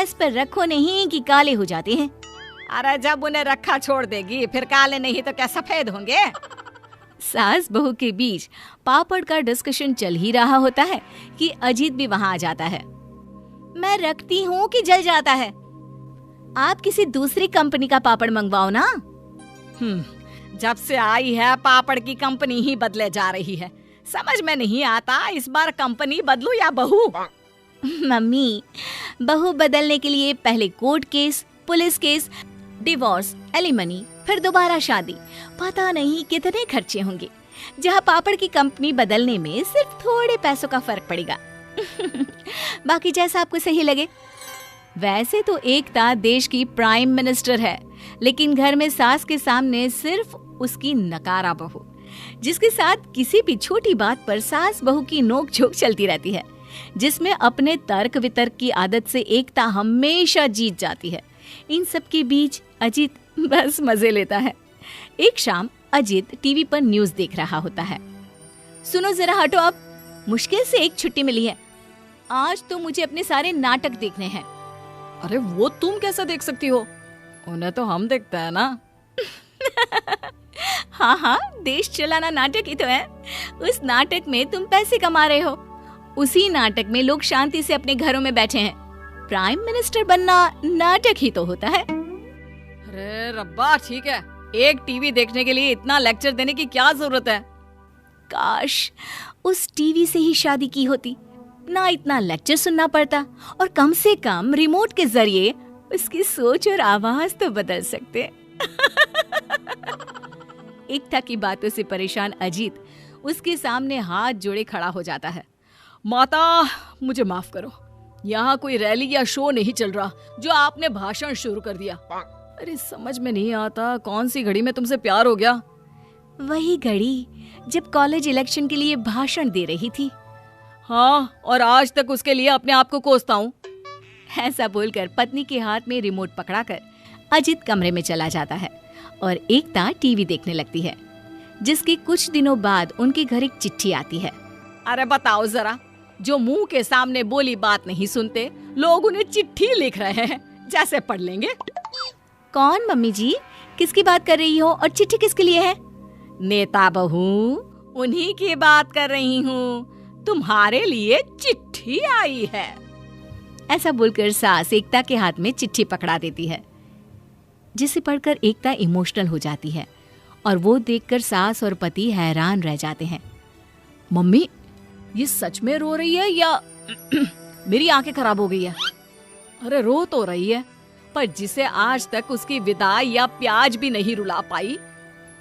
Gas पर रखो नहीं कि काले हो जाते हैं। अरे जब उन्हें रखा छोड़ देगी फिर काले नहीं तो क्या सफेद होंगे। सास बहू के बीच पापड़ का डिस्कशन चल ही रहा होता है कि अजीत भी वहां आ जाता है। मैं रखती हूँ कि जल जाता है। आप किसी दूसरी कंपनी का पापड़ मंगवाओ ना। जब से आई है पापड़ की कंपनी ही बदले जा रही है। समझ में नहीं आता इस बार कंपनी बदलूं या बहू। मम्मी, बहू बदलने के लिए पहले court case, police case, divorce, alimony, फिर दोबारा शादी, पता नहीं कितने खर्चे होंगे। जहाँ पापड़ की कंपनी बदलने में सिर्फ थोड़े पैसों का फर्क पड़ेगा। बाकी जैसा आपको सही लगे। वैसे तो एकता देश की प्राइम मिनिस्टर है, लेकिन घर में सास के सामने सिर्फ उसकी नकारा बहू, जिसके साथ किसी भी छोटी बात पर सास बहू की नोक-झोंक चलती रहती है, जिसमें अपने तर्क वितर्क की आदत से एकता हमेशा जीत जाती है। इन सब के बीच अजीत बस मजे लेता है। एक शाम अजीत टीवी पर न्यूज़ देख रहा होता है। सुनो जरा हटो, अब मुश्किल से एक छुट्टी मिली है। आज तो मुझे अपने सारे नाटक देखने हैं। अरे वो तुम कैसे देख सकती हो? उन्हें तो हम देखते हैं ना। हाँ, देश चलाना नाटक ही तो है। उस नाटक में तुम पैसे कमा रहे हो, उसी नाटक में लोग शांति से अपने घरों में बैठे हैं। प्राइम मिनिस्टर बनना नाटक ही तो होता है। अरे रब्बा, ठीक है, एक टीवी देखने के लिए इतना लेक्चर देने की क्या जरूरत है? काश उस टीवी से ही शादी की होती, ना इतना लेक्चर सुनना पड़ता, और कम से कम रिमोट के जरिए उसकी सोच और आवाज तो बदल सकते। एकता की बातों से परेशान अजीत उसके सामने हाथ जोड़े खड़ा हो जाता है। माता, मुझे माफ करो, यहाँ कोई रैली या शो नहीं चल रहा जो आपने भाषण शुरू कर दिया। अरे समझ में नहीं आता कौन सी घड़ी में तुमसे प्यार हो गया। वही घड़ी जब कॉलेज इलेक्शन के लिए भाषण दे रही थी। हाँ, और आज तक उसके लिए अपने आप को कोसता हूँ। ऐसा बोलकर पत्नी के हाथ में रिमोट पकड़ाकर अजीत कमरे में चला जाता है और एकता टीवी देखने लगती है, जिसके कुछ दिनों बाद उनके घर एक चिट्ठी आती है। अरे बताओ जरा, जो मुंह के सामने बोली बात नहीं सुनते, लोग उन्हें चिट्ठी लिख रहे हैं, जैसे पढ़ लेंगे। कौन मम्मी जी, किसकी बात कर रही हो और चिट्ठी किसके लिए है? नेता बहू, उन्हीं की बात कर रही हूँ। तुम्हारे लिए चिट्ठी आई है। ऐसा बोलकर सास एकता के हाथ में चिट्ठी पकड़ा देती है, जिसे पढ़कर एकता इमोशनल हो जाती है और वो देखकर सास और पति हैरान रह जाते हैं। मम्मी, ये सच में रो रही है या मेरी आंखें खराब हो गई है? अरे रो तो रही है, पर जिसे आज तक उसकी विदाई या प्याज भी नहीं रुला पाई,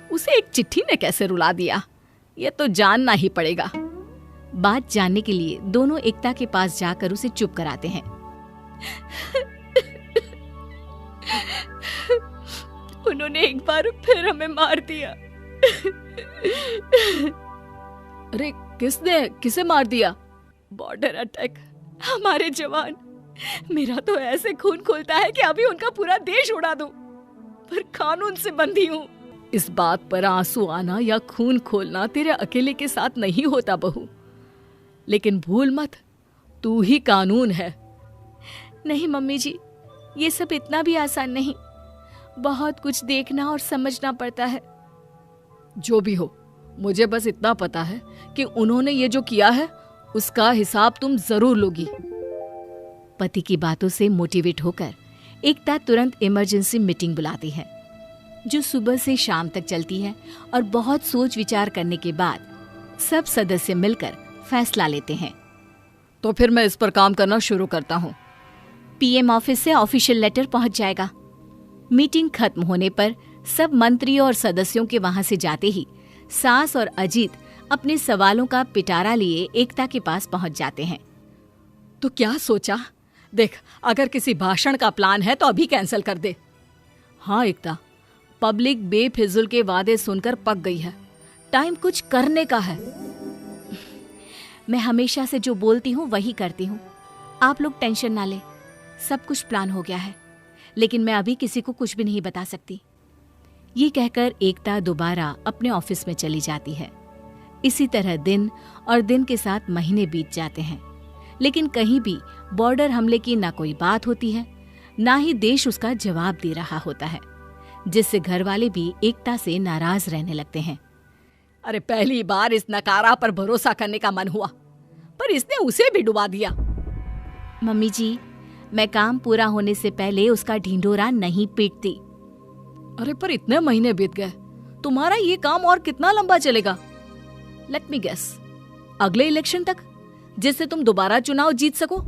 उसे एक चिट्ठी ने कैसे रुला दिया, ये तो जानना ही पड़ेगा। बात जानने के लिए दोनों एकता के पास जाकर उसे चुप कराते हैं। उन्होंने एक बार फिर हमें मार दिया। अरे किसे मार दिया? बॉर्डर अटैक, हमारे जवान। मेरा तो ऐसे खून खोलता है कि अभी उनका पूरा देश उड़ा दूं, पर कानून से बंधी हूँ। इस बात पर आंसू आना या खून खोलना तेरे अकेले के साथ नहीं होता बहू, लेकिन भूल मत, तू ही कानून है। नहीं मम्मी जी, ये सब इतना भी आसान नहीं, बहुत कुछ देखना और समझना पड़ता है। जो भी हो, मुझे बस इतना पता है कि उन्होंने ये जो किया है उसका हिसाब तुम जरूर लोगी। पति की बातों से मोटिवेट होकर एकता तुरंत इमरजेंसी मीटिंग बुलाती है, जो सुबह से शाम तक चलती है, और बहुत सोच विचार करने के बाद सब सदस्य मिलकर फैसला लेते हैं। तो फिर मैं इस पर काम करना शुरू करता हूँ। पीएम ऑफिस से ऑफिशियल लेटर पहुंच जाएगा। मीटिंग खत्म होने पर सब मंत्रियों और सदस्यों के वहां से जाते ही सास और अजीत अपने सवालों का पिटारा लिए एकता के पास पहुंच जाते हैं। तो क्या सोचा? देख, अगर किसी भाषण का प्लान है तो अभी कैंसिल कर दे। हाँ एकता, पब्लिक बेफिजुल के वादे सुनकर पक गई है, टाइम कुछ करने का है। मैं हमेशा से जो बोलती हूँ वही करती हूँ, आप लोग टेंशन ना ले, सब कुछ प्लान हो गया है, लेकिन मैं अभी किसी को कुछ भी नहीं बता सकती। ये कहकर एकता दोबारा अपने ऑफिस में चली जाती है। इसी तरह दिन और दिन के साथ महीने बीत जाते हैं, लेकिन कहीं भी बॉर्डर हमले की ना कोई बात होती है, ना ही देश उसका जवाब दे रहा होता है, जिससे घर वाले भी एकता से नाराज रहने लगते हैं। अरे पहली बार इस नकारा पर भरोसा करने का मन हुआ, पर इसने उसे भी डुबा दिया। मम्मी जी, मैं काम पूरा होने से पहले उसका ढिंढोरा नहीं पीटती। अरे पर इतने महीने बीत गए, तुम्हारा ये काम और कितना लंबा चलेगा? लेट मी गेस, अगले इलेक्शन तक, जिससे तुम दोबारा चुनाव जीत सको।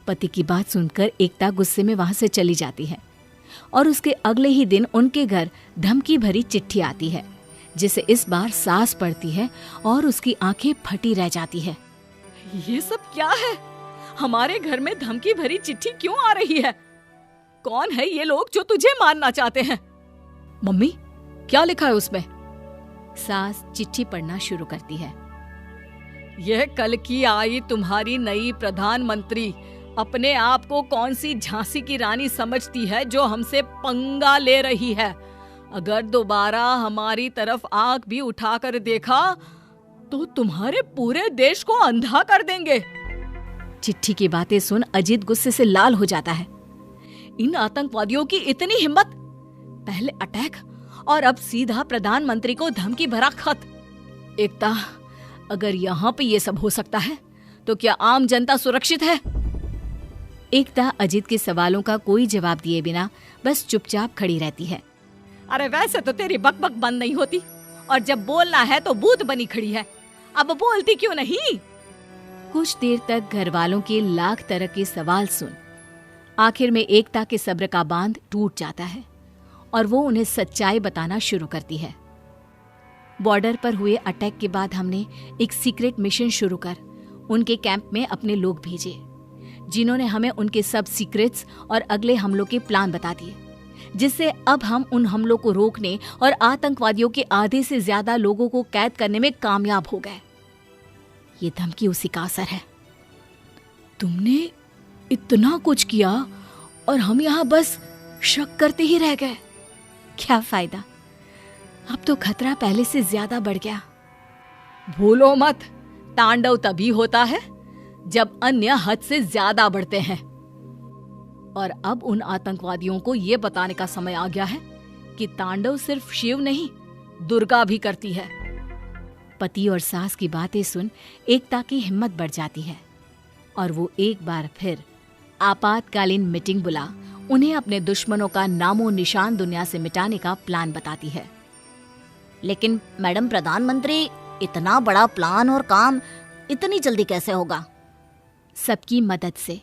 पति की बात सुनकर एकता गुस्से में वहां से चली जाती है और उसके अगले ही दिन उनके घर धमकी भरी चिट्ठी आती है, जिसे इस बार सास पढ़ती है और उसकी आंखें फटी रह जाती है। ये सब क्या है? हमारे घर में धमकी भरी चिट्ठी क्यों आ रही है? कौन है ये लोग जो तुझे मारना चाहते हैं? मम्मी, क्या लिखा है उसमें? सास चिट्ठी पढ़ना शुरू करती है। यह कल की आई तुम्हारी नई प्रधानमंत्री अपने आप को कौन सी झांसी की रानी समझती है जो हमसे पंगा ले रही है। अगर दोबारा हमारी तरफ आंख भी उठाकर देखा तो तुम्हारे पूरे देश को अंधा कर देंगे। चिट्ठी की बातें सुन अजीत गुस्से से लाल हो जाता है। इन आतंकवादियों की इतनी हिम्मत! पहले अटैक और अब सीधा प्रधानमंत्री को धमकी भरा खत। एकता, अगर यहाँ पे ये सब हो सकता है तो क्या आम जनता सुरक्षित है? एकता अजीत के सवालों का कोई जवाब दिए बिना बस चुपचाप खड़ी रहती है। अरे वैसे तो तेरी बकबक बंद नहीं होती, और जब बोलना है तो भूत बनी खड़ी है। अब बोलती क्यों नहीं? कुछ देर तक घर वालों के लाख तरह के सवाल सुन आखिर में एकता के सब्र का बांध टूट जाता है और वो उन्हें सच्चाई बताना शुरू करती है। बॉर्डर पर हुए अटैक के बाद हमने एक सीक्रेट मिशन शुरू कर उनके कैंप में अपने लोग भेजे, जिन्होंने हमें उनके सब सीक्रेट्स और अगले हमलों के प्लान बता दिए, जिससे अब हम उन हमलों को रोकने और आतंकवादियों के आधे से ज्यादा लोगों को कैद करने में कामयाब हो गए। ये धमकी उसी का असर है। तुमने इतना कुछ किया और हम यहाँ बस शक करते ही रह गए। क्या फायदा, अब तो खतरा पहले से ज्यादा बढ़ गया। भूलो मत, तांडव तभी होता है जब अन्य हद से ज्यादा बढ़ते हैं। और अब उन आतंकवादियों को ये बताने का समय आ गया है कि तांडव सिर्फ शिव नहीं, दुर्गा भी करती है। पति और सास की बातें सुन एकता की हिम्मत बढ़ जाती है और वो एक बार फिर आपातकालीन मीटिंग बुला उन्हें अपने दुश्मनों का नामो निशान दुनिया से मिटाने का प्लान बताती है। लेकिन मैडम प्रधानमंत्री, इतना बड़ा प्लान और काम इतनी जल्दी कैसे होगा? सबकी मदद से।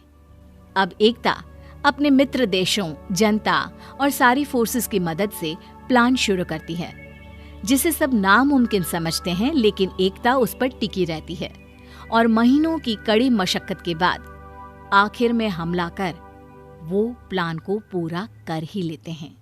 अब एकता अपने मित्र देशों, जनता और सारी फोर्सेस की मदद से प्लान शुरू करती है, जिसे सब नामुमकिन समझते हैं, लेकिन एकता उस पर टिकी रहती है और महीनों की कड़ी मशक्कत के बाद आखिर में हमला कर वो प्लान को पूरा कर ही लेते हैं।